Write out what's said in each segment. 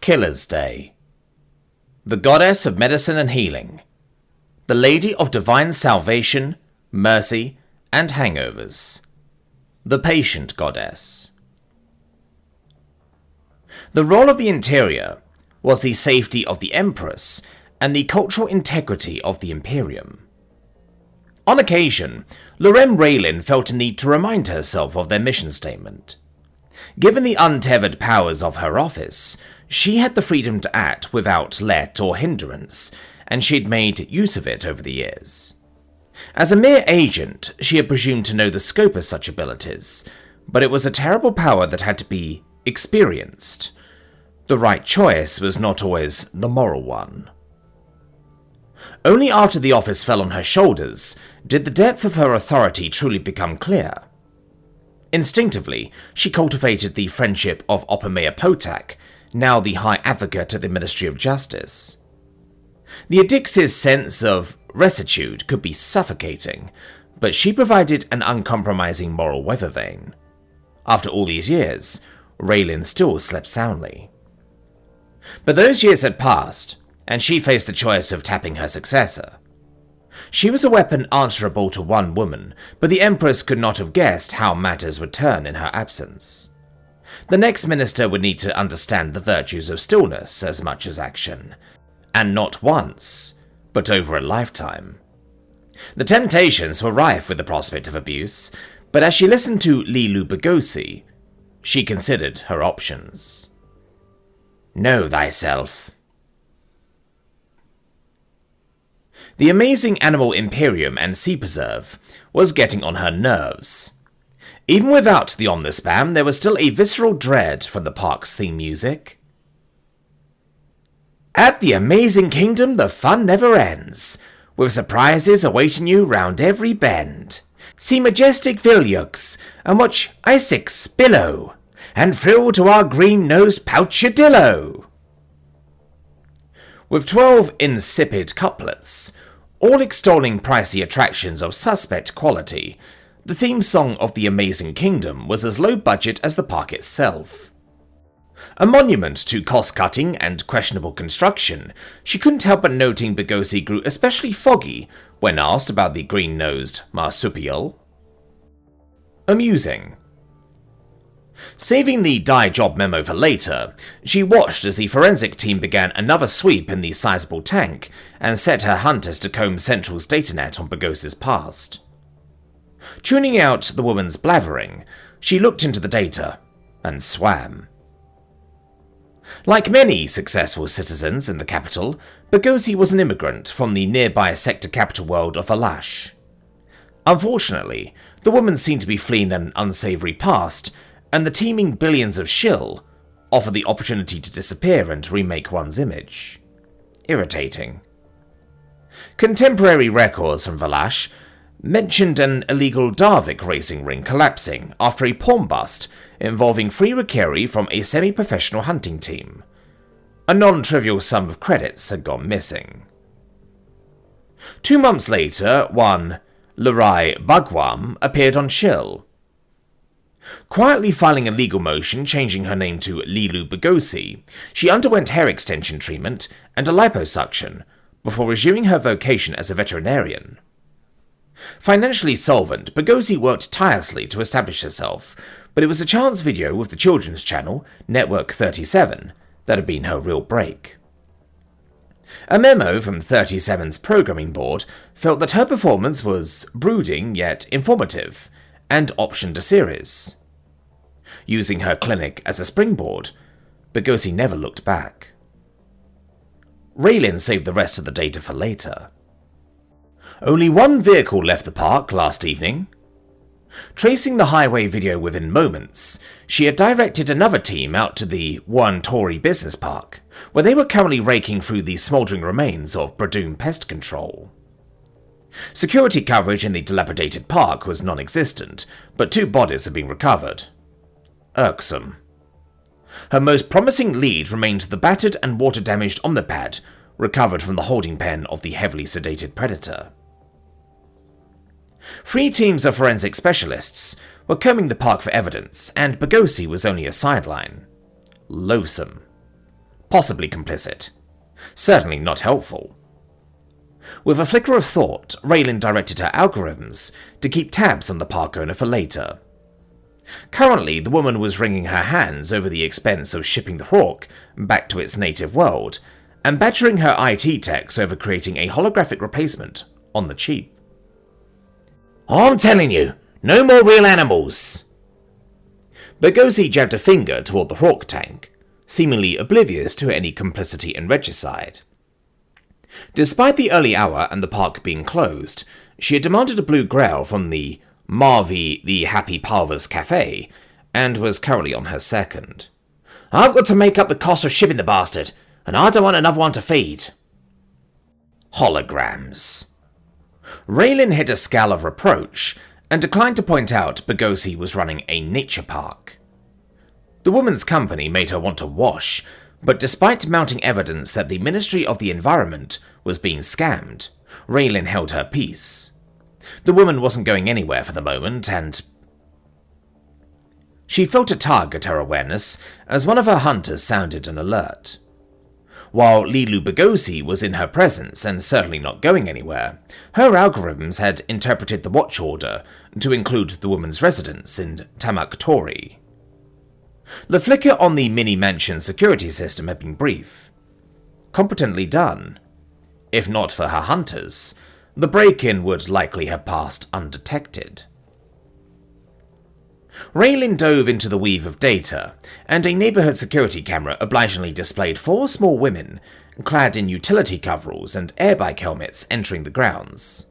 Killer's Day. The goddess of medicine and healing. The lady of divine salvation, mercy, and hangovers. The patient goddess. The role of the interior was the safety of the empress and the cultural integrity of the imperium. On occasion, Lorem Raelin felt a need to remind herself of their mission statement. Given the untethered powers of her office, she had the freedom to act without let or hindrance, and she had made use of it over the years. As a mere agent, she had presumed to know the scope of such abilities, but it was a terrible power that had to be experienced. The right choice was not always the moral one. Only after the office fell on her shoulders did the depth of her authority truly become clear. Instinctively, she cultivated the friendship of Oppermayor Potak, now the High Advocate at the Ministry of Justice. The Adix's sense of rectitude could be suffocating, but she provided an uncompromising moral weather vane. After all these years, Raelin still slept soundly. But those years had passed, and she faced the choice of tapping her successor. She was a weapon answerable to one woman, but the Empress could not have guessed how matters would turn in her absence. The next minister would need to understand the virtues of stillness as much as action, and not once, but over a lifetime. The temptations were rife with the prospect of abuse, but as she listened to Lilu Bogosi, she considered her options. Know thyself. The amazing animal Imperium and Sea Preserve was getting on her nerves. Even without the omnispam, there was still a visceral dread from the park's theme music. At the amazing kingdom, the fun never ends, with surprises awaiting you round every bend. See majestic Vilyux, and watch Isaacs billow, and thrill to our green-nosed pouchadillo. With 12 insipid couplets, all extolling pricey attractions of suspect quality, the theme song of The Amazing Kingdom was as low budget as the park itself. A monument to cost-cutting and questionable construction, she couldn't help but noting Bogosi grew especially foggy when asked about the green-nosed marsupial. Amusing. Saving the dye job memo for later, she watched as the forensic team began another sweep in the sizable tank and set her hunters to comb Central's datanet on Bogosi's past. Tuning out the woman's blathering, she looked into the data and swam. Like many successful citizens in the capital, Bogosi was an immigrant from the nearby sector capital world of Alash. Unfortunately, the woman seemed to be fleeing an unsavory past, and the teeming billions of shill offer the opportunity to disappear and remake one's image. Irritating. Contemporary records from Valash mentioned an illegal Darvik racing ring collapsing after a pawn bust involving Free Rikiri from a semi-professional hunting team. A non-trivial sum of credits had gone missing. 2 months later, one Lurai Bhagwam appeared on Shill. Quietly filing a legal motion changing her name to Lilu Bogosi, she underwent hair extension treatment and a liposuction before resuming her vocation as a veterinarian. Financially solvent, Bogosi worked tirelessly to establish herself, but it was a chance video with the children's channel, Network 37, that had been her real break. A memo from 37's programming board felt that her performance was brooding yet informative, and optioned a series. Using her clinic as a springboard, Bogosi never looked back. Raelin saved the rest of the data for later. Only one vehicle left the park last evening. Tracing the highway video within moments, she had directed another team out to the One Tory Business Park, where they were currently raking through the smouldering remains of Bradoom Pest Control. Security coverage in the dilapidated park was non-existent, but 2 bodies had been recovered. Irksome. Her most promising lead remained the battered and water-damaged Omnipad, recovered from the holding pen of the heavily sedated predator. 3 teams of forensic specialists were combing the park for evidence, and Bogosi was only a sideline. Loathsome. possibly complicit. Certainly not helpful. With a flicker of thought, Raylan directed her algorithms to keep tabs on the park owner for later. Currently, the woman was wringing her hands over the expense of shipping the hawk back to its native world, and badgering her IT techs over creating a holographic replacement on the cheap. "I'm telling you, no more real animals!" Boghosi jabbed a finger toward the hawk tank, seemingly oblivious to any complicity in regicide. Despite the early hour and the park being closed, she had demanded a blue grail from the Marvy the Happy Palvers Cafe, and was currently on her second. "I've got to make up the cost of shipping the bastard, and I don't want another one to feed." Holograms. Raylan hid a scowl of reproach, and declined to point out Boghosi was running a nature park. The woman's company made her want to wash, but despite mounting evidence that the Ministry of the Environment was being scammed, Raylan held her peace. The woman wasn't going anywhere for the moment, and she felt a tug at her awareness as one of her hunters sounded an alert. While Lilu Boghosi was in her presence and certainly not going anywhere, her algorithms had interpreted the watch order to include the woman's residence in Tamak Tori. The flicker on the mini-mansion security system had been brief. Competently done. If not for her hunters, the break-in would likely have passed undetected. Raylan dove into the weave of data, and a neighborhood security camera obligingly displayed 4 small women, clad in utility coveralls and airbike helmets, entering the grounds.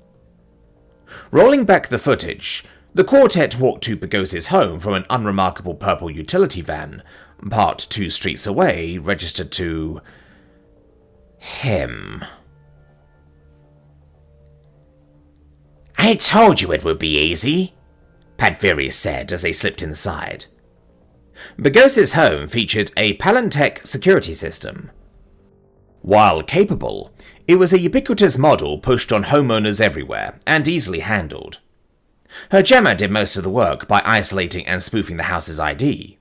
Rolling back the footage, the quartet walked to Boghosi's home from an unremarkable purple utility van, parked 2 streets away, registered to him. "I told you it would be easy," Padviri said as they slipped inside. Boghosi's home featured a Palantech security system. While capable, it was a ubiquitous model pushed on homeowners everywhere and easily handled. Her jammer did most of the work by isolating and spoofing the house's ID.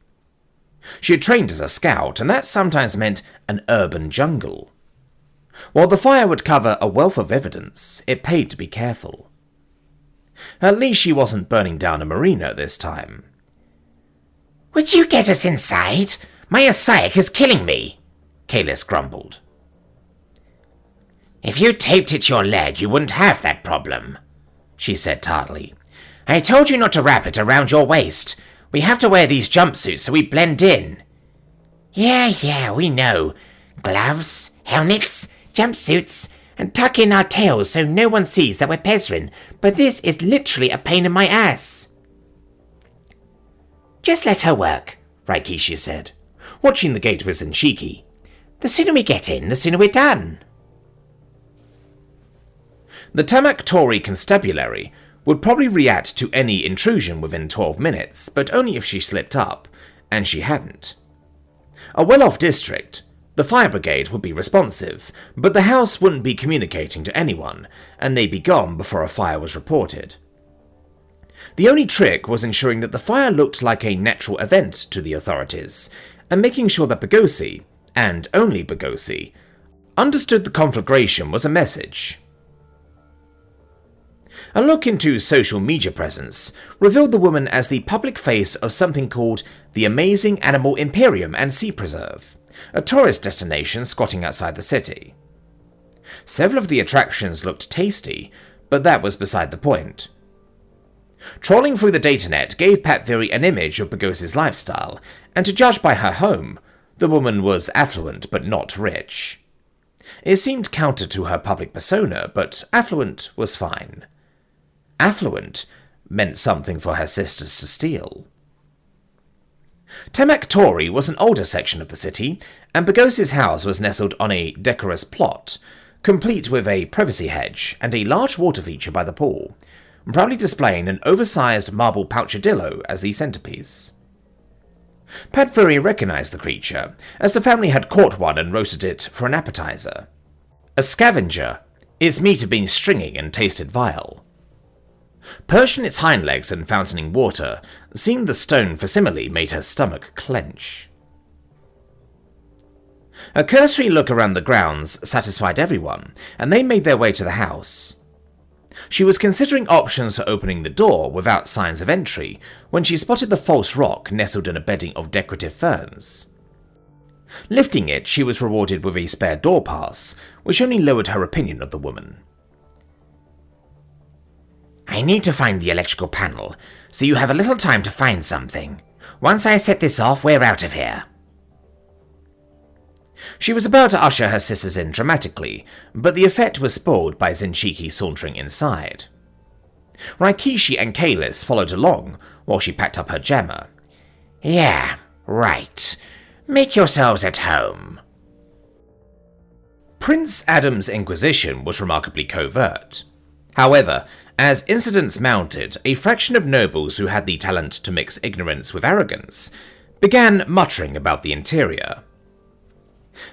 She had trained as a scout, and that sometimes meant an urban jungle. While the fire would cover a wealth of evidence, it paid to be careful. At least she wasn't burning down a marina this time. "Would you get us inside? My Asaic is killing me," Kalis grumbled. "If you taped it to your leg, you wouldn't have that problem," she said tartly. "I told you not to wrap it around your waist. We have to wear these jumpsuits so we blend in." Yeah, we know. Gloves, helmets, jumpsuits, and tuck in our tails so no one sees that we're Pezrin, but this is literally a pain in my ass." "Just let her work," Raikishi said, watching the gate with Zenshiki. "The sooner we get in, the sooner we're done." The Tamak Tori constabulary would probably react to any intrusion within 12 minutes, but only if she slipped up, and she hadn't. A well-off district, the fire brigade would be responsive, but the house wouldn't be communicating to anyone, and they'd be gone before a fire was reported. The only trick was ensuring that the fire looked like a natural event to the authorities, and making sure that Boghosi, and only Boghosi, understood the conflagration was a message. A look into social media presence revealed the woman as the public face of something called the Amazing Animal Imperium and Sea Preserve, a tourist destination squatting outside the city. Several of the attractions looked tasty, but that was beside the point. Trawling through the datanet gave Padviri an image of Boghosi's lifestyle, and to judge by her home, the woman was affluent but not rich. It seemed counter to her public persona, but affluent was fine. Affluent meant something for her sisters to steal. Tamak Tori was an older section of the city, and Boghosi's house was nestled on a decorous plot, complete with a privacy hedge and a large water feature by the pool, proudly displaying an oversized marble pouchadillo as the centerpiece. Padviri recognized the creature, as the family had caught one and roasted it for an appetizer. A scavenger, its meat had been stringy and tasted vile. Perched on its hind legs and fountaining water, seeing the stone facsimile made her stomach clench. A cursory look around the grounds satisfied everyone, and they made their way to the house. She was considering options for opening the door without signs of entry when she spotted the false rock nestled in a bedding of decorative ferns. Lifting it, she was rewarded with a spare door pass, which only lowered her opinion of the woman. I need to find the electrical panel, so you have a little time to find something. Once I set this off, we're out of here. She was about to usher her sisters in dramatically, but the effect was spoiled by Zenshiki sauntering inside. Raikishi and Kalis followed along while she packed up her jammer. Yeah, right. Make yourselves at home. Prince Adam's inquisition was remarkably covert. However, as incidents mounted, a fraction of nobles who had the talent to mix ignorance with arrogance began muttering about the interior.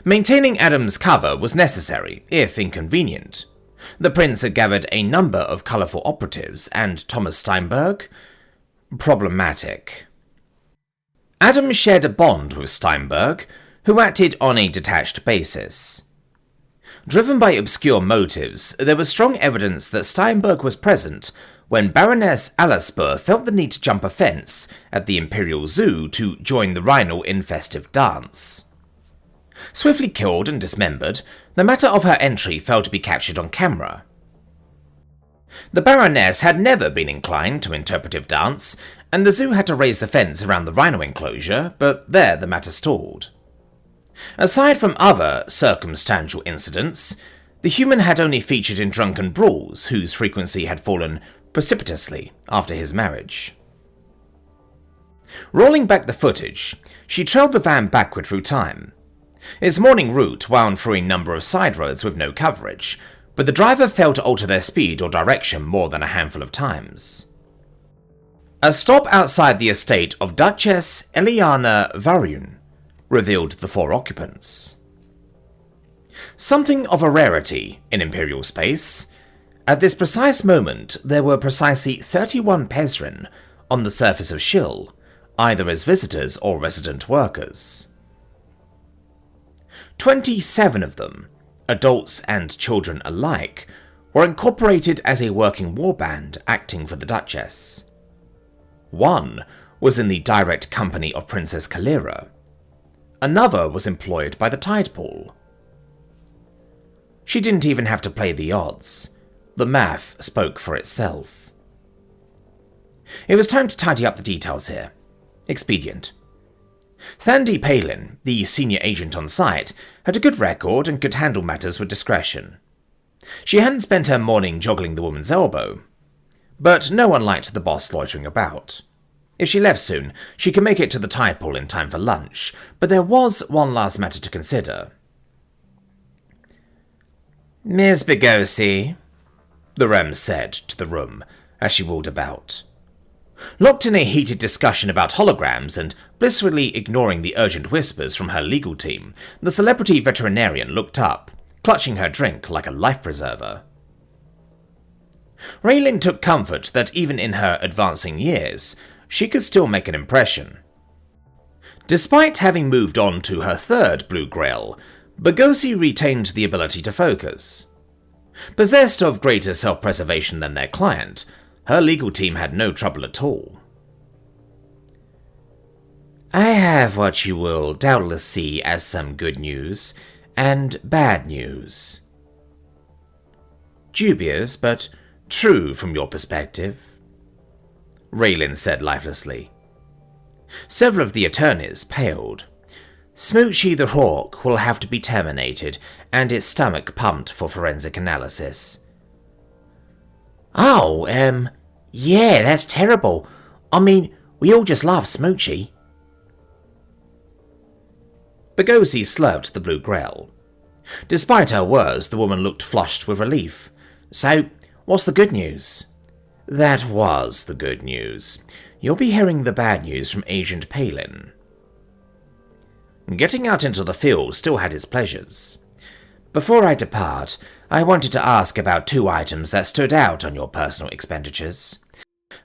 Maintaining Adam's cover was necessary, if inconvenient. The prince had gathered a number of colourful operatives, and Thomas Steinberg? Problematic. Adam shared a bond with Steinberg, who acted on a detached basis. Driven by obscure motives, there was strong evidence that Steinberg was present when Baroness Alaspur felt the need to jump a fence at the Imperial Zoo to join the rhino in festive dance. Swiftly killed and dismembered, the matter of her entry failed to be captured on camera. The Baroness had never been inclined to interpretive dance, and the zoo had to raise the fence around the rhino enclosure, but there the matter stalled. Aside from other circumstantial incidents, the human had only featured in drunken brawls whose frequency had fallen precipitously after his marriage. Rolling back the footage, she trailed the van backward through time. Its morning route wound through a number of side roads with no coverage, but the driver failed to alter their speed or direction more than a handful of times. A stop outside the estate of Duchess Eliana Varun revealed the 4 occupants. Something of a rarity in Imperial space, at this precise moment there were precisely 31 Pezrin on the surface of Shill, either as visitors or resident workers. 27 of them, adults and children alike, were incorporated as a working warband acting for the Duchess. One was in the direct company of Princess Kalira. Another was employed by the Tide Pool. She didn't even have to play the odds. The math spoke for itself. It was time to tidy up the details here. Expedient. Thandi Palin, the senior agent on site, had a good record and could handle matters with discretion. She hadn't spent her morning joggling the woman's elbow, but no one liked the boss loitering about. If she left soon, she could make it to the tide pool in time for lunch, but there was one last matter to consider. Ms. Bigosi, the Rem said to the room as she wheeled about. Locked in a heated discussion about holograms and blissfully ignoring the urgent whispers from her legal team, the celebrity veterinarian looked up, clutching her drink like a life preserver. Raylin took comfort that even in her advancing years, she could still make an impression. Despite having moved on to her 3rd Blue Grail, Bigosi retained the ability to focus. Possessed of greater self-preservation than their client, her legal team had no trouble at all. I have what you will doubtless see as some good news and bad news. Dubious, but true from your perspective, Raylin said lifelessly. Several of the attorneys paled. Smoochie the Hawk will have to be terminated and its stomach pumped for forensic analysis. Oh, yeah, that's terrible. I mean, we all just love Smoochie. Bigosi slurped the Blue Grail. Despite her words, the woman looked flushed with relief. So, what's the good news? That was the good news. You'll be hearing the bad news from Agent Palin. Getting out into the field still had its pleasures. Before I depart, I wanted to ask about 2 items that stood out on your personal expenditures.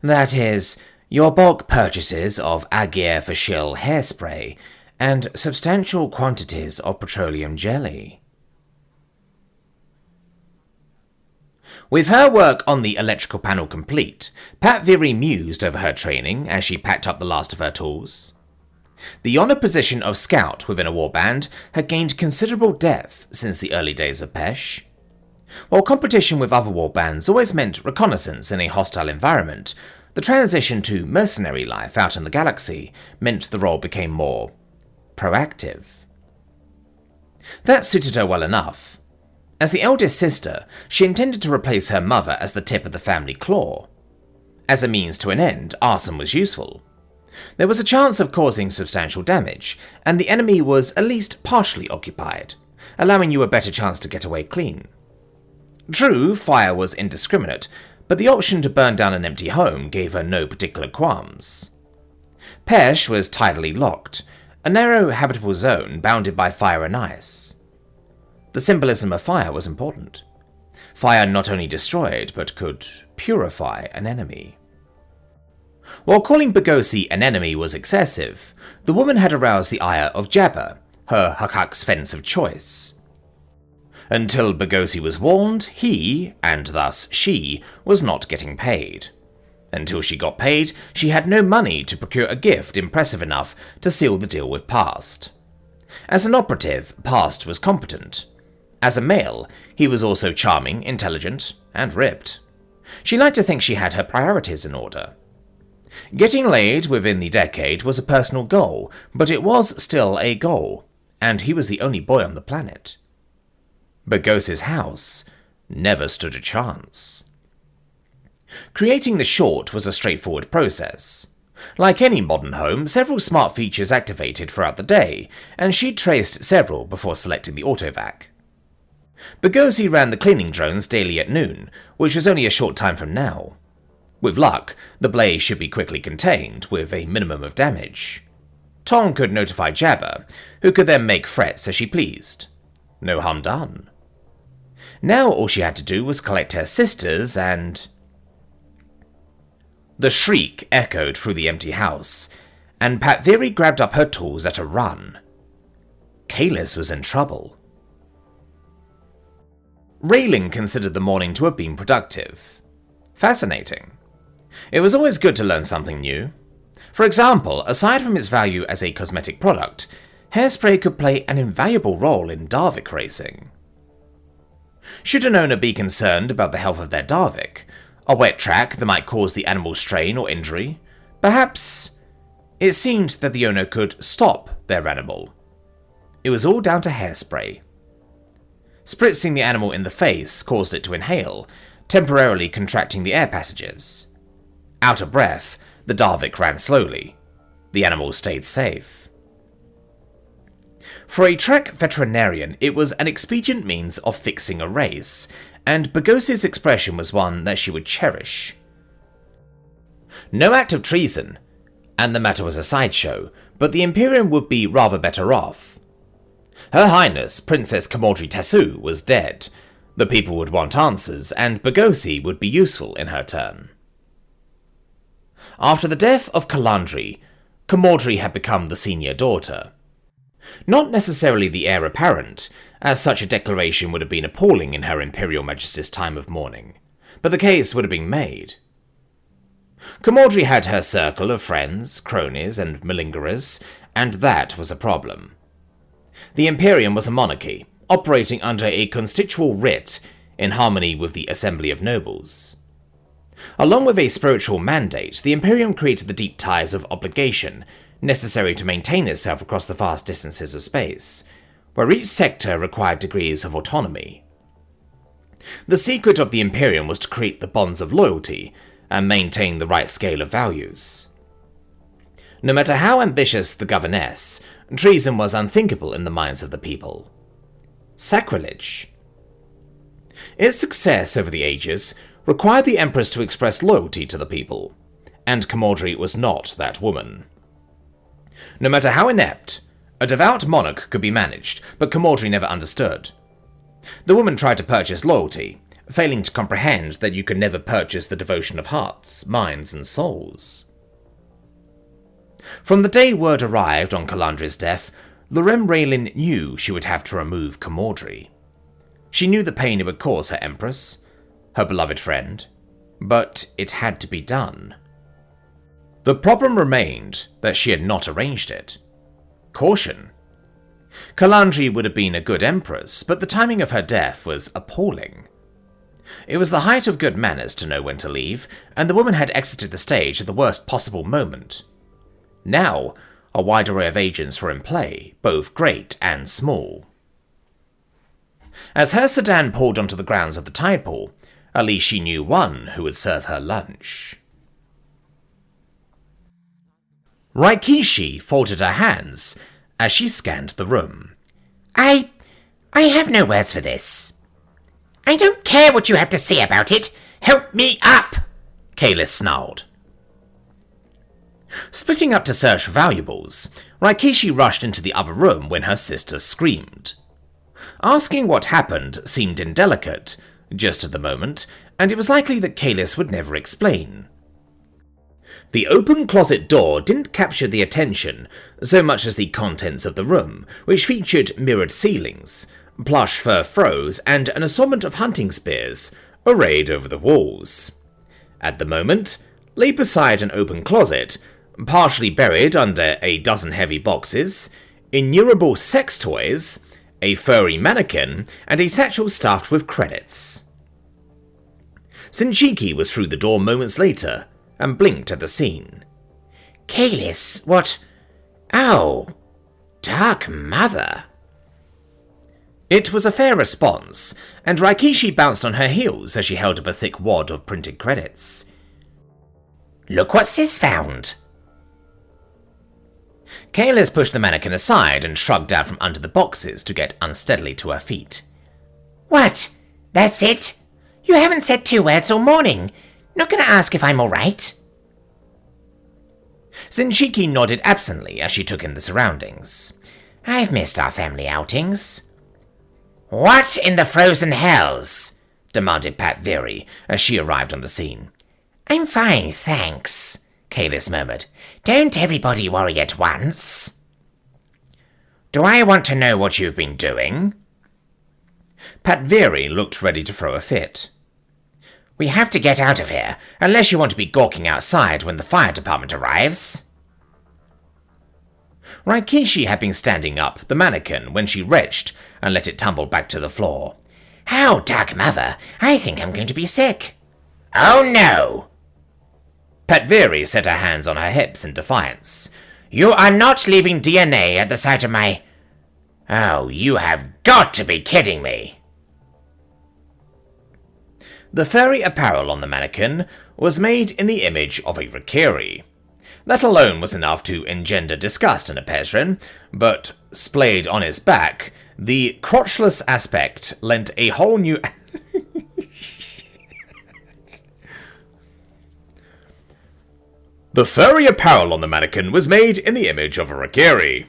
That is, your bulk purchases of Agir for Shill hairspray, and substantial quantities of petroleum jelly. With her work on the electrical panel complete, Pat Veary mused over her training as she packed up the last of her tools. The honoured position of scout within a warband had gained considerable depth since the early days of Pesh. While competition with other warbands always meant reconnaissance in a hostile environment, the transition to mercenary life out in the galaxy meant the role became more proactive. That suited her well enough. As the eldest sister, she intended to replace her mother as the tip of the family claw. As a means to an end, arson was useful. There was a chance of causing substantial damage, and the enemy was at least partially occupied, allowing you a better chance to get away clean. True, fire was indiscriminate, but the option to burn down an empty home gave her no particular qualms. Pesh was tidally locked, a narrow habitable zone bounded by fire and ice. The symbolism of fire was important. Fire not only destroyed, but could purify an enemy. While calling Bagosi an enemy was excessive, the woman had aroused the ire of Jabba, her Hakak's fence of choice. Until Bagosi was warned, he, and thus she, was not getting paid. Until she got paid, she had no money to procure a gift impressive enough to seal the deal with Past. As an operative, Past was competent. As a male, he was also charming, intelligent, and ripped. She liked to think she had her priorities in order. Getting laid within the decade was a personal goal, but it was still a goal, and he was the only boy on the planet. Bagosi's house never stood a chance. Creating the short was a straightforward process. Like any modern home, several smart features activated throughout the day, and she traced several before selecting the autovac. Bagosi ran the cleaning drones daily at noon, which was only a short time from now. With luck, the blaze should be quickly contained, with a minimum of damage. Tong could notify Jabba, who could then make threats as she pleased. No harm done. Now all she had to do was collect her sisters and... The shriek echoed through the empty house, and Pat Veary grabbed up her tools at a run. Kalis was in trouble. Rayling considered the morning to have been productive. Fascinating. It was always good to learn something new. For example, aside from its value as a cosmetic product, hairspray could play an invaluable role in Darvik racing. Should an owner be concerned about the health of their Darvik, a wet track that might cause the animal strain or injury, perhaps it seemed that the owner could stop their animal. It was all down to hairspray. Spritzing the animal in the face caused it to inhale, temporarily contracting the air passages. Out of breath, the Darvik ran slowly. The animal stayed safe. For a track veterinarian, it was an expedient means of fixing a race, and Bagosi's expression was one that she would cherish. No act of treason, and the matter was a sideshow, but the Imperium would be rather better off. Her Highness, Princess Kamordri Tassu, was dead. The people would want answers, and Bagosi would be useful in her turn. After the death of Kalandri, Kamordri had become the senior daughter. Not necessarily the heir apparent, as such a declaration would have been appalling in Her Imperial Majesty's time of mourning, but the case would have been made. Kamordri had her circle of friends, cronies, and malingerers, and that was a problem. The Imperium was a monarchy, operating under a constitutional writ in harmony with the Assembly of Nobles. Along with a spiritual mandate, the Imperium created the deep ties of obligation necessary to maintain itself across the vast distances of space, where each sector required degrees of autonomy. The secret of the Imperium was to create the bonds of loyalty and maintain the right scale of values. No matter how ambitious the governess, treason was unthinkable in the minds of the people. Sacrilege. Its success over the ages required the Empress to express loyalty to the people, and Kamordri was not that woman. No matter how inept, a devout monarch could be managed, but Kamordri never understood. The woman tried to purchase loyalty, failing to comprehend that you could never purchase the devotion of hearts, minds, and souls. From the day word arrived on Kalandri's death, Lorem Raelin knew she would have to remove Camordry. She knew the pain it would cause her empress, her beloved friend, but it had to be done. The problem remained that she had not arranged it. Caution. Calandri would have been a good empress, but the timing of her death was appalling. It was the height of good manners to know when to leave, and the woman had exited the stage at the worst possible moment. Now, a wide array of agents were in play, both great and small. As her sedan pulled onto the grounds of the tide pool, at least she knew one who would serve her lunch. Raikishi folded her hands as she scanned the room. I have no words for this. I don't care what you have to say about it. Help me up, Kalis snarled. Splitting up to search for valuables, Raikishi rushed into the other room when her sister screamed. Asking what happened seemed indelicate, just at the moment, and it was likely that Kalis would never explain. The open closet door didn't capture the attention so much as the contents of the room, which featured mirrored ceilings, plush fur throws, and an assortment of hunting spears arrayed over the walls. At the moment, lay beside an open closet, partially buried under a dozen heavy boxes, innumerable sex toys, a furry mannequin, and a satchel stuffed with credits. Shinshiki was through the door moments later, and blinked at the scene. Kalis, what? Oh, Dark Mother. It was a fair response, and Raikishi bounced on her heels as she held up a thick wad of printed credits. Look what Sis found. Kalis pushed the mannequin aside and shrugged out from under the boxes to get unsteadily to her feet. What? That's it? You haven't said 2 words all morning. Not gonna ask if I'm alright? Shinshiki nodded absently as she took in the surroundings. I've missed our family outings. What in the frozen hells? Demanded Pat Very as she arrived on the scene. I'm fine, thanks, Kalis murmured. Don't everybody worry at once. Do I want to know what you've been doing? Pat Very looked ready to throw a fit. We have to get out of here, unless you want to be gawking outside when the fire department arrives. Raikishi had been standing up the mannequin when she retched and let it tumble back to the floor. How, Dark Mother? I think I'm going to be sick. Oh no! Pat Very set her hands on her hips in defiance. You are not leaving DNA at the sight of my... Oh, you have got to be kidding me. The furry apparel on the mannequin was made in the image of a Rikiri. That alone was enough to engender disgust in a Pezrin, but splayed on his back, the crotchless aspect lent a whole new... The furry apparel on the mannequin was made in the image of a Rikiri.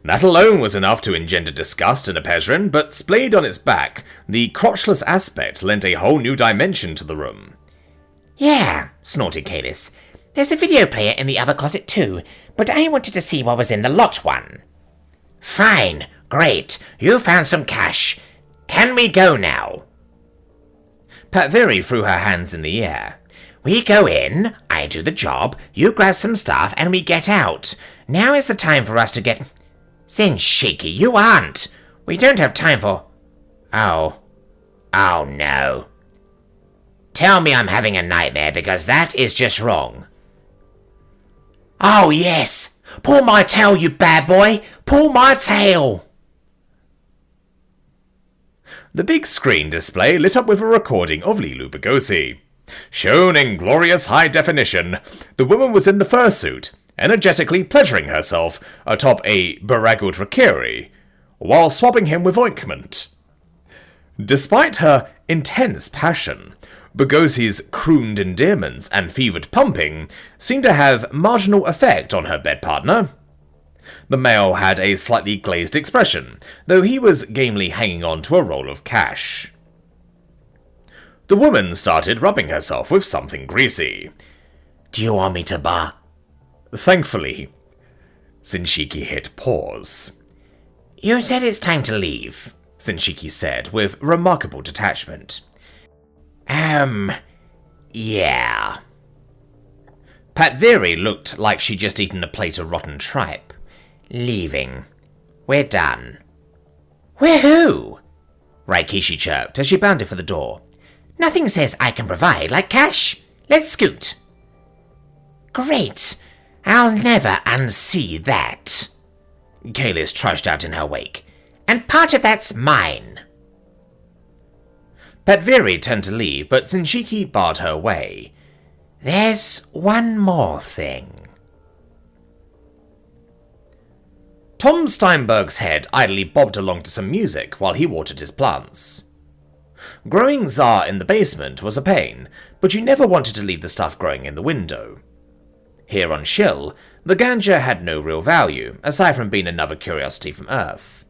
That alone was enough to engender disgust in a Pezrin, but splayed on its back, the crotchless aspect lent a whole new dimension to the room. Yeah, snorted Kalis. There's a video player in the other closet too, but I wanted to see what was in the lot one. Fine, great, you found some cash. Can we go now? Pat Very threw her hands in the air. We go in, I do the job, you grab some stuff, and we get out. Now is the time for us to get... Shinshiki, you aren't. We don't have time for... Oh no. Tell me I'm having a nightmare, because that is just wrong. Oh yes! Pull my tail, you bad boy! Pull my tail! The big screen display lit up with a recording of Lilu Bogosi. Shown in glorious high definition, the woman was in the fursuit, energetically pleasuring herself atop a beraggled Rikiri, while swabbing him with ointment. Despite her intense passion, Bogosi's crooned endearments and fevered pumping seemed to have marginal effect on her bed partner. The male had a slightly glazed expression, though he was gamely hanging on to a roll of cash. The woman started rubbing herself with something greasy. Do you want me to Thankfully, Shinshiki hit pause. You said it's time to leave, Senshiki said with remarkable detachment. Yeah. Patviri looked like she'd just eaten a plate of rotten tripe. Leaving. We're done. We're who? Raikishi chirped as she bounded for the door. Nothing says I can provide like cash. Let's scoot. Great. I'll never unsee that. Kalis trudged out in her wake. And part of that's mine. Patviri turned to leave, but Senshiki barred her way. There's one more thing. Tom Steinberg's head idly bobbed along to some music while he watered his plants. Growing Tsar in the basement was a pain, but you never wanted to leave the stuff growing in the window. Here on Shill, the ganja had no real value, aside from being another curiosity from Earth.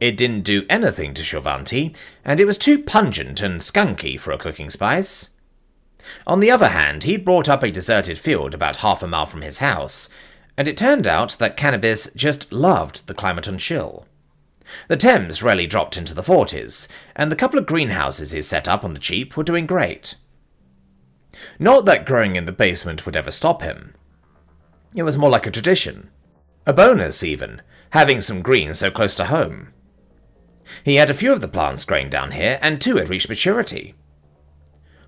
It didn't do anything to Shovanti, and it was too pungent and skunky for a cooking spice. On the other hand, he'd brought up a deserted field about half a mile from his house, and it turned out that cannabis just loved the climate on Shill. The Thames rarely dropped into the 40s, and the couple of greenhouses he'd set up on the cheap were doing great. Not that growing in the basement would ever stop him. It was more like a tradition. A bonus, even, having some green so close to home. He had a few of the plants growing down here, and 2 had reached maturity.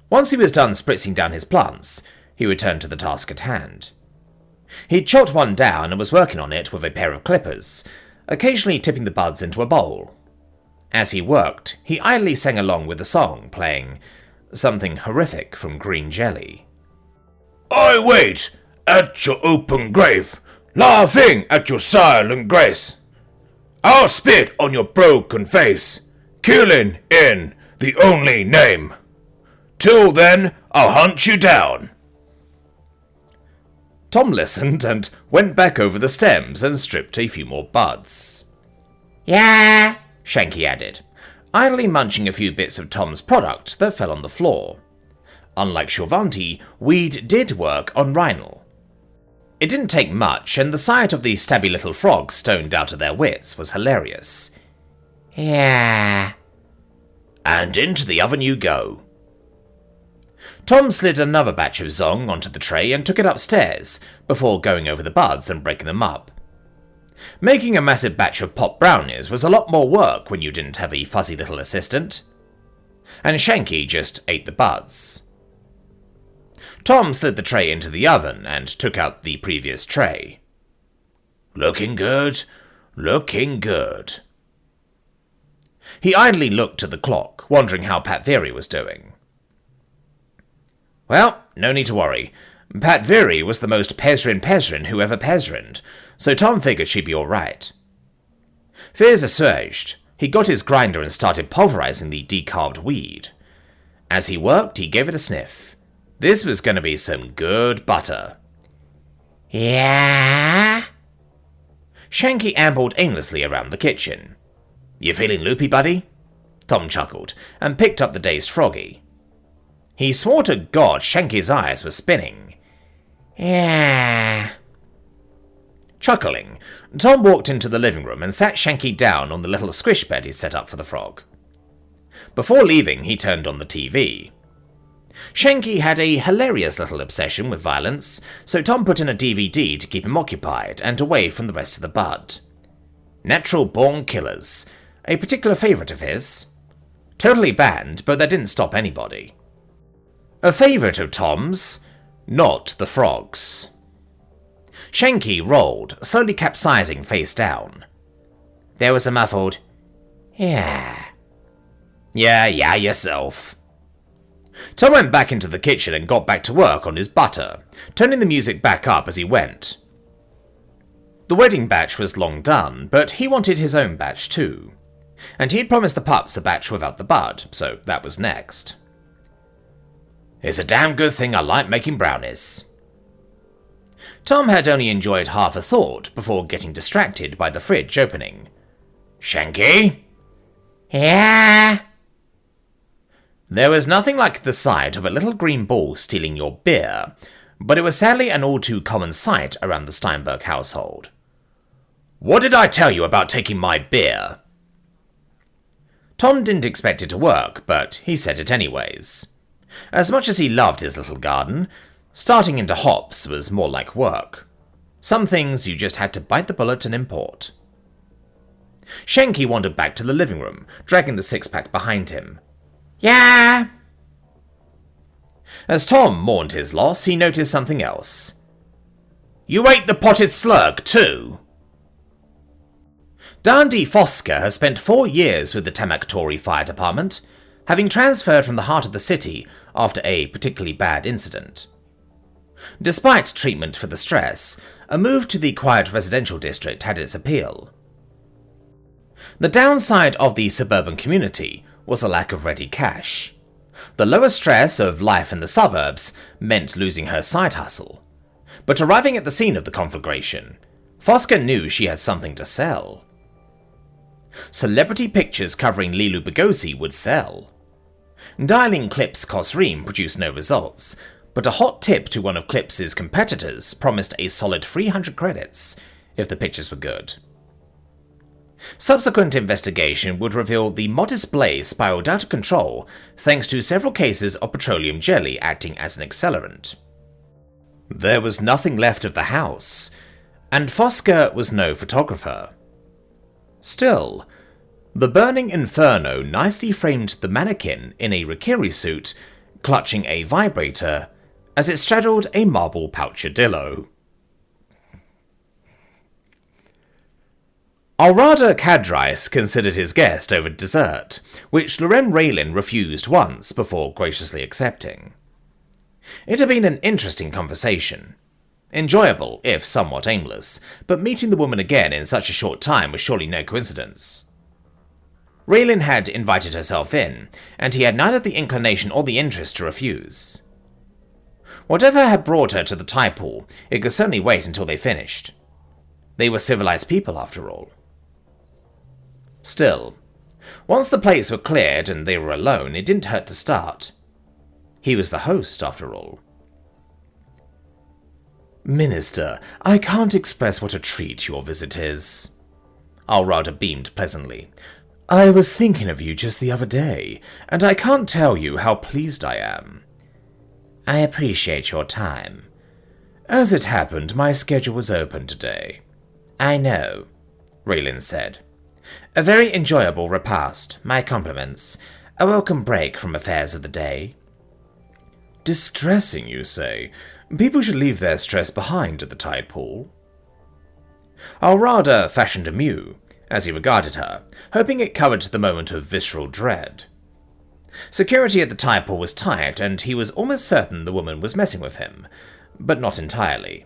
Once he was done spritzing down his plants, he returned to the task at hand. He'd chopped one down and was working on it with a pair of clippers, occasionally tipping the buds into a bowl. As he worked, he idly sang along with the song, playing something horrific from Green Jelly. I wait at your open grave, laughing at your silent grace. I'll spit on your broken face, killing in the only name. Till then, I'll hunt you down. Tom listened and went back over the stems and stripped a few more buds. Yeah, Shanky added, idly munching a few bits of Tom's product that fell on the floor. Unlike Shovanti, weed did work on Rhinal. It didn't take much, and the sight of the stabby little frogs stoned out of their wits was hilarious. Yeah. And into the oven you go. Tom slid another batch of Zong onto the tray and took it upstairs, before going over the buds and breaking them up. Making a massive batch of pop brownies was a lot more work when you didn't have a fuzzy little assistant. And Shanky just ate the buds. Tom slid the tray into the oven and took out the previous tray. Looking good, looking good. He idly looked at the clock, wondering how Patviri was doing. Well, no need to worry. Patviri was the most Pezrin who ever Pezrined, so Tom figured she'd be alright. Fears assuaged, he got his grinder and started pulverizing the decarbed weed. As he worked, he gave it a sniff. This was going to be some good butter. Yeah? Shanky ambled aimlessly around the kitchen. You feeling loopy, buddy? Tom chuckled, and picked up the dazed Froggy. He swore to God Shanky's eyes were spinning. Yeah. Chuckling, Tom walked into the living room and sat Shanky down on the little squish bed he set up for the frog. Before leaving, he turned on the TV. Shanky had a hilarious little obsession with violence, so Tom put in a DVD to keep him occupied and away from the rest of the bud. Natural Born Killers, a particular favourite of his. Totally banned, but that didn't stop anybody. A favourite of Tom's, not the frogs. Shanky rolled, slowly capsizing face down. There was a muffled, Yeah. Yeah, yourself. Tom went back into the kitchen and got back to work on his butter, turning the music back up as he went. The wedding batch was long done, but he wanted his own batch too. And he'd promised the pups a batch without the bud, so that was next. It's a damn good thing I like making brownies. Tom had only enjoyed half a thought before getting distracted by the fridge opening. Shanky? Yeah? There was nothing like the sight of a little green ball stealing your beer, but it was sadly an all too common sight around the Steinberg household. What did I tell you about taking my beer? Tom didn't expect it to work, but he said it anyways. As much as he loved his little garden, starting into hops was more like work. Some things you just had to bite the bullet and import. Shanky wandered back to the living room, dragging the six-pack behind him. Yeah? As Tom mourned his loss, he noticed something else. You ate the potted slug, too? Dandy Fosker has spent 4 years with the Tamaktori Fire Department, having transferred from the heart of the city after a particularly bad incident. Despite treatment for the stress, a move to the quiet residential district had its appeal. The downside of the suburban community was a lack of ready cash. The lower stress of life in the suburbs meant losing her side hustle. But arriving at the scene of the conflagration, Fosker knew she had something to sell. Celebrity pictures covering Lilu Bogosi would sell. Dialing Clip's Cosream produced no results, but a hot tip to one of Clip's competitors promised a solid 300 credits if the pictures were good. Subsequent investigation would reveal the modest blaze spiraled out of control thanks to several cases of petroleum jelly acting as an accelerant. There was nothing left of the house, and Fosker was no photographer. Still, the burning inferno nicely framed the mannequin in a Rikiri suit, clutching a vibrator, as it straddled a marble pouchadillo. Alrada Kadrice considered his guest over dessert, which Lorem Raelin refused once before graciously accepting. It had been an interesting conversation. Enjoyable, if somewhat aimless, but meeting the woman again in such a short time was surely no coincidence. Raelin had invited herself in, and he had neither the inclination or the interest to refuse. Whatever had brought her to the tie pool, it could certainly wait until they finished. They were civilized people, after all. Still, once the plates were cleared and they were alone, it didn't hurt to start. He was the host, after all. Minister, I can't express what a treat your visit is. Alrada beamed pleasantly. I was thinking of you just the other day, and I can't tell you how pleased I am. I appreciate your time. As it happened, my schedule was open today. I know, Raelin said. A very enjoyable repast, my compliments. A welcome break from affairs of the day. Distressing, you say? People should leave their stress behind at the tide pool. Alrada fashioned a mew, as he regarded her, hoping it covered the moment of visceral dread. Security at the tide pool was tight, and he was almost certain the woman was messing with him, but not entirely.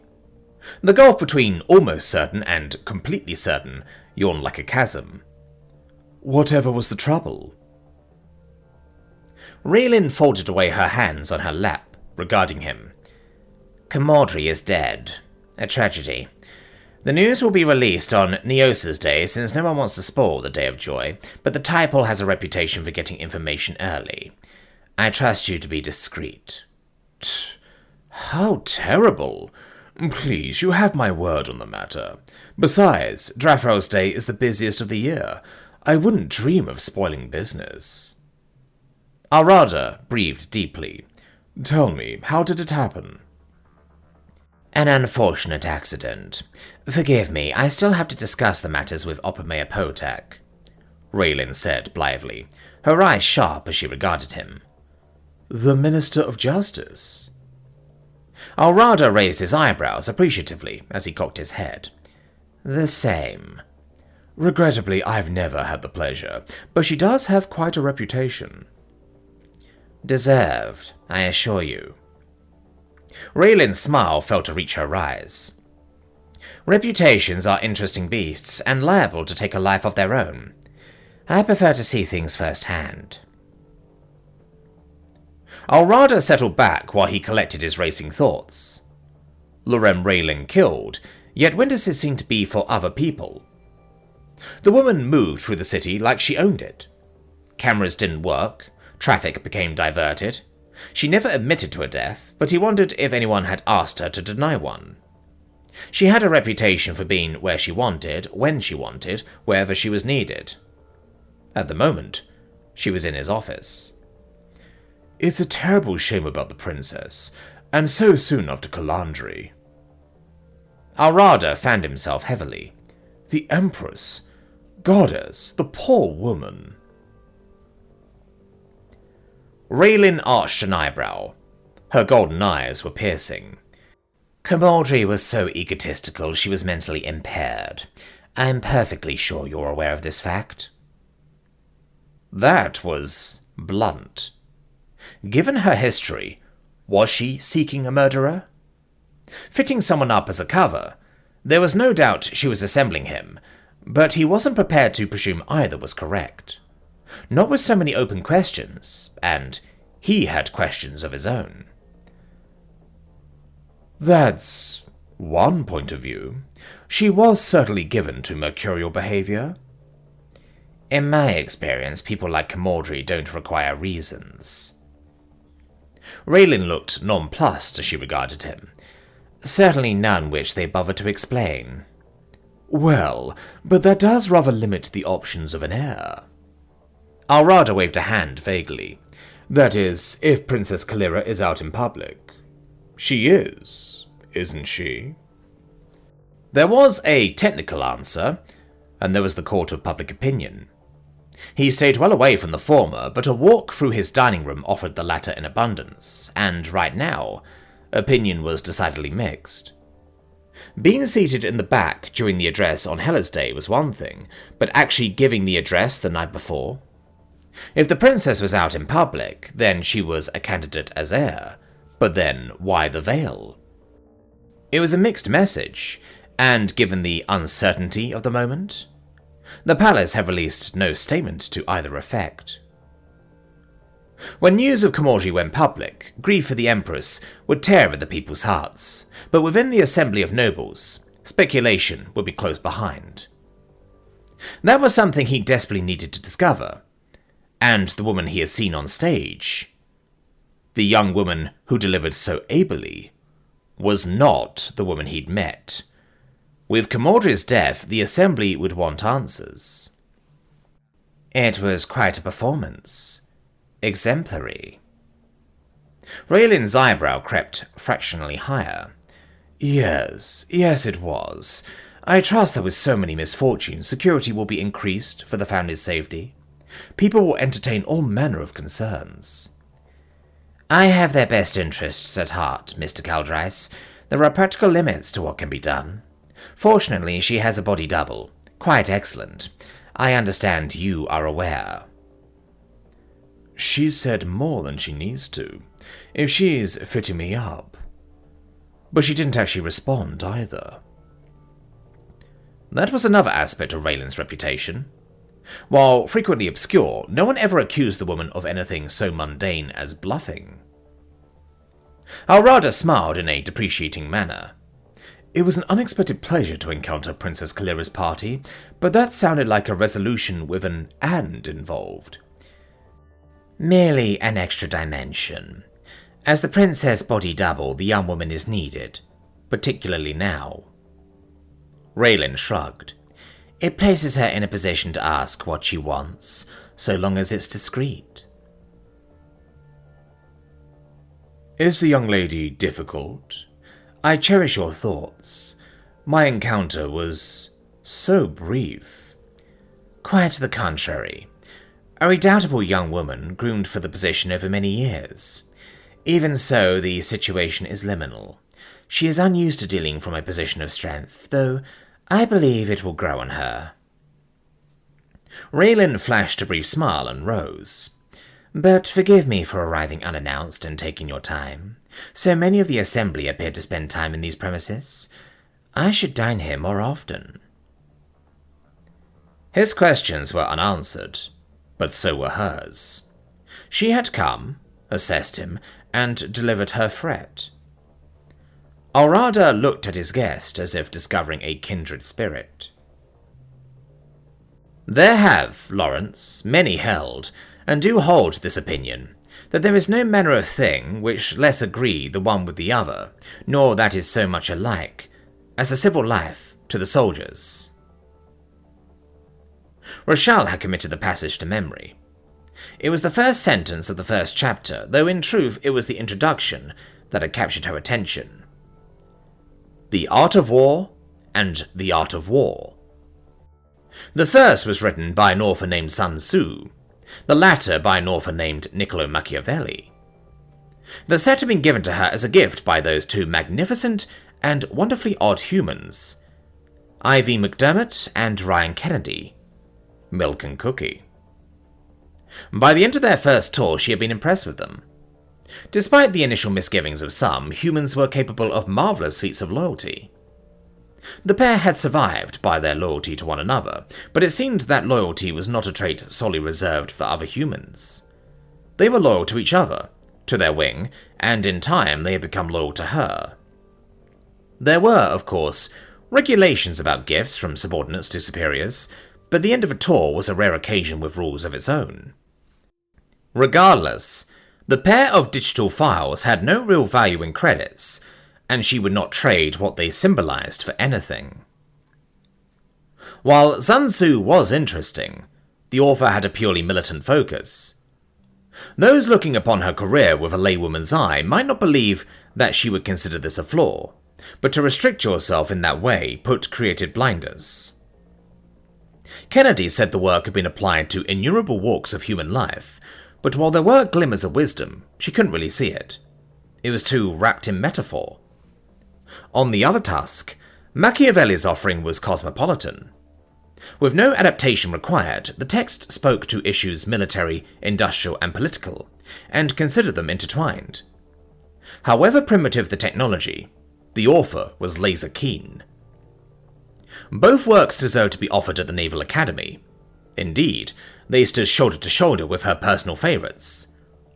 The gulf between almost certain and completely certain yawned like a chasm. Whatever was the trouble? Raelin folded away her hands on her lap, regarding him. Camordri is dead. A tragedy. The news will be released on Neosa's Day, since no one wants to spoil the Day of Joy, but the Typol has a reputation for getting information early. I trust you to be discreet. How terrible! Please, you have my word on the matter. Besides, Drafrow's Day is the busiest of the year. I wouldn't dream of spoiling business. Alrada breathed deeply. Tell me, how did it happen? An unfortunate accident. Forgive me, I still have to discuss the matters with Oppermayor Potak, Raelin said blithely, her eyes sharp as she regarded him. The Minister of Justice? Alrada raised his eyebrows appreciatively as he cocked his head. The same. Regrettably, I've never had the pleasure, but she does have quite a reputation. Deserved, I assure you. Raelin's smile felt to reach her eyes. Reputations are interesting beasts, and liable to take a life of their own. I prefer to see things firsthand. Alrada settled back while he collected his racing thoughts. Lorem Raelin killed, yet when does it seem to be for other people? The woman moved through the city like she owned it. Cameras didn't work, traffic became diverted. She never admitted to a death, but he wondered if anyone had asked her to deny one. She had a reputation for being where she wanted, when she wanted, wherever she was needed. At the moment, she was in his office. It's a terrible shame about the princess, and so soon after Calandri. Alrada fanned himself heavily. The empress, goddess, the poor woman. Raylin arched an eyebrow. Her golden eyes were piercing. Camaldry was so egotistical she was mentally impaired. I'm perfectly sure you're aware of this fact. That was blunt. Given her history, was she seeking a murderer? Fitting someone up as a cover, there was no doubt she was assembling him, but he wasn't prepared to presume either was correct. Not with so many open questions, and he had questions of his own. That's one point of view. She was certainly given to mercurial behavior. In my experience, people like Camaldry don't require reasons. Raylin looked nonplussed as she regarded him. Certainly none which they bother to explain. Well, but that does rather limit the options of an heir. Alrada waved a hand vaguely. That is, if Princess Kalira is out in public. She is, isn't she? There was a technical answer, and there was the court of public opinion. He stayed well away from the former, but a walk through his dining room offered the latter in abundance, and right now, opinion was decidedly mixed. Being seated in the back during the address on Hella's Day was one thing, but actually giving the address the night before? If the princess was out in public, then she was a candidate as heir, but then why the veil? It was a mixed message, and given the uncertainty of the moment, the palace had released no statement to either effect. When news of Camaldry went public, grief for the empress would tear at the people's hearts, but within the assembly of nobles, speculation would be close behind. That was something he desperately needed to discover, and the woman he had seen on stage, the young woman who delivered so ably, was not the woman he'd met. With Camaldry's death, the assembly would want answers. It was quite a performance. Exemplary. Raylin's eyebrow crept fractionally higher. Yes, it was. I trust that with so many misfortunes, security will be increased for the family's safety. People will entertain all manner of concerns. I have their best interests at heart, Mr. Caldrice. There are practical limits to what can be done. Fortunately, she has a body double. Quite excellent. I understand you are aware. She said more than she needs to, if she's fitting me up. But she didn't actually respond either. That was another aspect of Raylin's reputation. While frequently obscure, no one ever accused the woman of anything so mundane as bluffing. Alrada smiled in a depreciating manner. It was an unexpected pleasure to encounter Princess Kalira's party, but that sounded like a resolution with an "and" involved. Merely an extra dimension. As the princess body double, the young woman is needed, particularly now. Raylin shrugged. It places her in a position to ask what she wants, so long as it's discreet. Is the young lady difficult? I cherish your thoughts. My encounter was so brief. Quite the contrary. A redoubtable young woman groomed for the position over many years. Even so, the situation is liminal. She is unused to dealing from a position of strength, though I believe it will grow on her. Raylin flashed a brief smile and rose. But forgive me for arriving unannounced and taking your time. So many of the assembly appear to spend time in these premises. I should dine here more often. His questions were unanswered, but so were hers. She had come, assessed him, and delivered her threat. Alrada looked at his guest as if discovering a kindred spirit. There have, Lawrence, many held, and do hold this opinion, that there is no manner of thing which less agree the one with the other, nor that is so much alike, as a civil life to the soldiers. Rochelle had committed the passage to memory. It was the first sentence of the first chapter, though in truth it was the introduction that had captured her attention. The Art of War and the Art of War. The first was written by an author named Sun Tzu, the latter by an author named Niccolo Machiavelli. The set had been given to her as a gift by those two magnificent and wonderfully odd humans, Ivy McDermott and Ryan Kennedy, milk and cookie. By the end of their first tour, she had been impressed with them. Despite the initial misgivings of some, humans were capable of marvellous feats of loyalty. The pair had survived by their loyalty to one another, but it seemed that loyalty was not a trait solely reserved for other humans. They were loyal to each other, to their wing, and in time they had become loyal to her. There were, of course, regulations about gifts from subordinates to superiors, but the end of a tour was a rare occasion with rules of its own. Regardless, the pair of digital files had no real value in credits, and she would not trade what they symbolized for anything. While Sun Tzu was interesting, the author had a purely militant focus. Those looking upon her career with a laywoman's eye might not believe that she would consider this a flaw, but to restrict yourself in that way put creative blinders. Kennedy said the work had been applied to innumerable walks of human life, but while there were glimmers of wisdom, she couldn't really see it. It was too wrapped in metaphor. On the other task, Machiavelli's offering was cosmopolitan. With no adaptation required, the text spoke to issues military, industrial, and political, and considered them intertwined. However primitive the technology, the author was laser keen. Both works deserved to be offered at the Naval Academy. Indeed, they stood shoulder to shoulder with her personal favourites,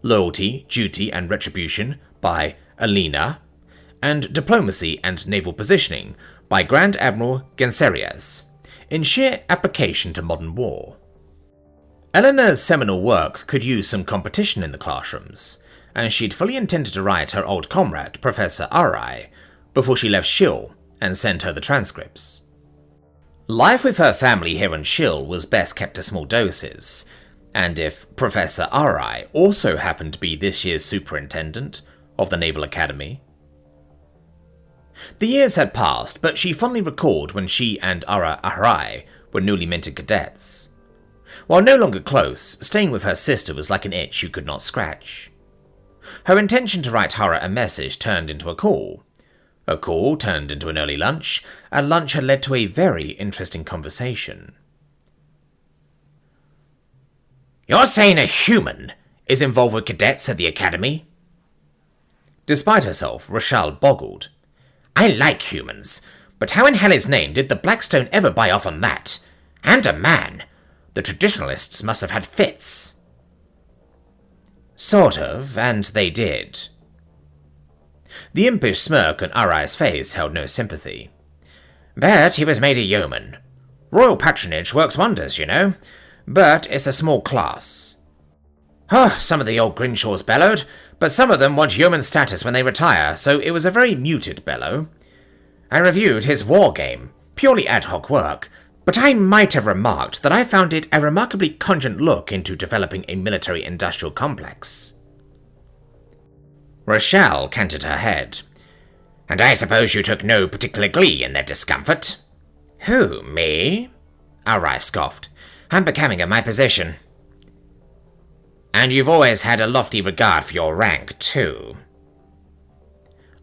Loyalty, Duty, and Retribution by Alina, and Diplomacy and Naval Positioning by Grand Admiral Genserias, in sheer application to modern war. Eleanor's seminal work could use some competition in the classrooms, and she'd fully intended to write her old comrade, Professor Arai, before she left Shill and sent her the transcripts. Life with her family here on Shill was best kept to small doses, and if Professor Arai also happened to be this year's superintendent of the Naval Academy. The years had passed, but she fondly recalled when she and Ara Arai were newly minted cadets. While no longer close, staying with her sister was like an itch you could not scratch. Her intention to write Hara a message turned into a call. A call turned into an early lunch, and lunch had led to a very interesting conversation. You're saying a human is involved with cadets at the academy? Despite herself, Rochelle boggled. I like humans, but how in hell's name did the Blackstone ever buy off on that? And a man. The traditionalists must have had fits. Sort of, and they did. The impish smirk on Arai's face held no sympathy. But he was made a yeoman. Royal patronage works wonders, you know, but it's a small class. Oh, some of the old Grinshaws bellowed, but some of them want yeoman status when they retire, so it was a very muted bellow. I reviewed his war game, purely ad hoc work, but I might have remarked that I found it a remarkably cogent look into developing a military-industrial complex. Rochelle canted her head. And I suppose you took no particular glee in their discomfort? Who, me? Arai scoffed. I'm becoming of my position. And you've always had a lofty regard for your rank, too.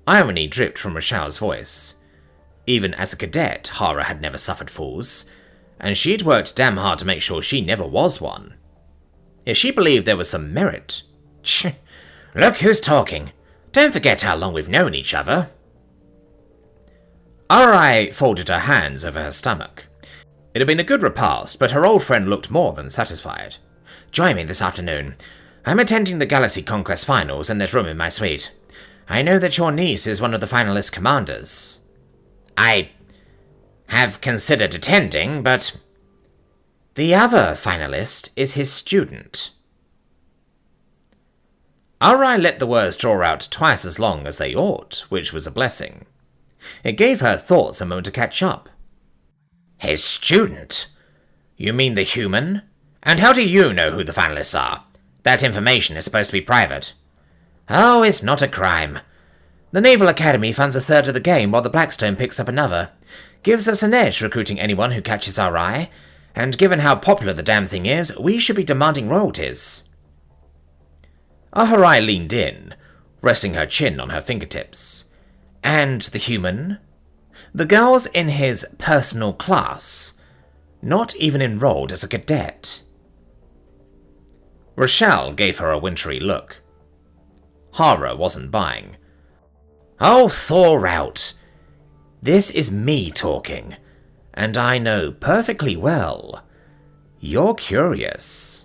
Irony dripped from Rochelle's voice. Even as a cadet, Hara had never suffered fools, and she'd worked damn hard to make sure she never was one. If she believed there was some merit... Look who's talking. Don't forget how long we've known each other. Arai folded her hands over her stomach. It had been a good repast, but her old friend looked more than satisfied. Join me this afternoon. I'm attending the Galaxy Conquest Finals in this room in my suite. I know that your niece is one of the finalist commanders. I have considered attending, but the other finalist is his student. Arai let the words draw out twice as long as they ought, which was a blessing. It gave her thoughts a moment to catch up. His student? You mean the human? And how do you know who the finalists are? That information is supposed to be private. Oh, it's not a crime. The Naval Academy funds a third of the game while the Blackstone picks up another. Gives us an edge recruiting anyone who catches our eye, and given how popular the damn thing is, we should be demanding royalties. Aharai leaned in, resting her chin on her fingertips. And the human? The girl's in his personal class, not even enrolled as a cadet. Rochelle gave her a wintry look. Hara wasn't buying. Oh, thaw out. This is me talking, and I know perfectly well you're curious.